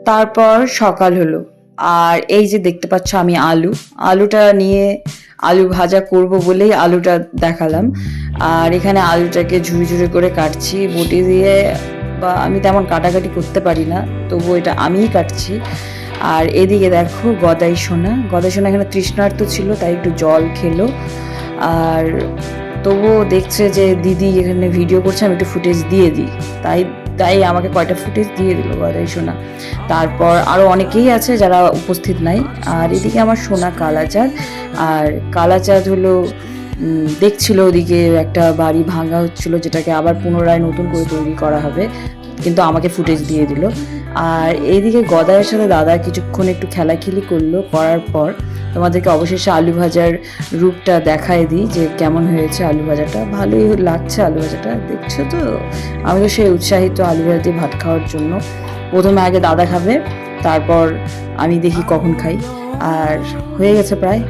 তারপর সকাল হলো, আর এই যে দেখতে পাচ্ছ আমি আলুটা নিয়ে আলু ভাজা করব বলেই আলুটা দেখালাম। আর এখানে আলুটাকে ঝুড়ি ঝুড়ি করে কাটছি বটি দিয়ে, বা আমি তেমন কাটাকাটি করতে পারি না, তবু এটা আমিই কাটছি। আর এদিকে দেখো গদাই সোনা এখানে তৃষ্ণার্ত ছিল, তাই একটু জল খেলো। আর তবুও দেখছে যে দিদি এখানে ভিডিও করছে, আমি একটু ফুটেজ দিয়ে দিই, তাই তাই আমাকে কয়টা ফুটেজ দিয়ে দিল গদাই সোনা। তারপর আরও অনেকেই আছে যারা উপস্থিত নাই। আর এদিকে আমার সোনা কালাচাঁদ, আর কালাচাঁদ হলো দেখছিল ওদিকে একটা বাড়ি ভাঙা হচ্ছিল, যেটাকে আবার পুনরায় নতুন করে তৈরি করা হবে, কিন্তু আমাকে ফুটেজ দিয়ে দিল। আর এইদিকে গদাইয়ের সাথে দাদা কিছুক্ষণ একটু খেলাখেলি করলো, করার পর তোমাদেরকে অবশেষে আলু ভাজার রূপটা দেখায় দিই যে কেমন হয়েছে আলু ভাজাটা। ভালোই লাগছে আলু ভাজাটা, দেখছো তো। আমি তো সেই উৎসাহিত আলু ভাজা দিয়ে ভাত খাওয়ার জন্য। প্রথমে আগে দাদা খাবে, তারপর আমি দেখি কখন খাই। আর হয়ে গেছে প্রায়।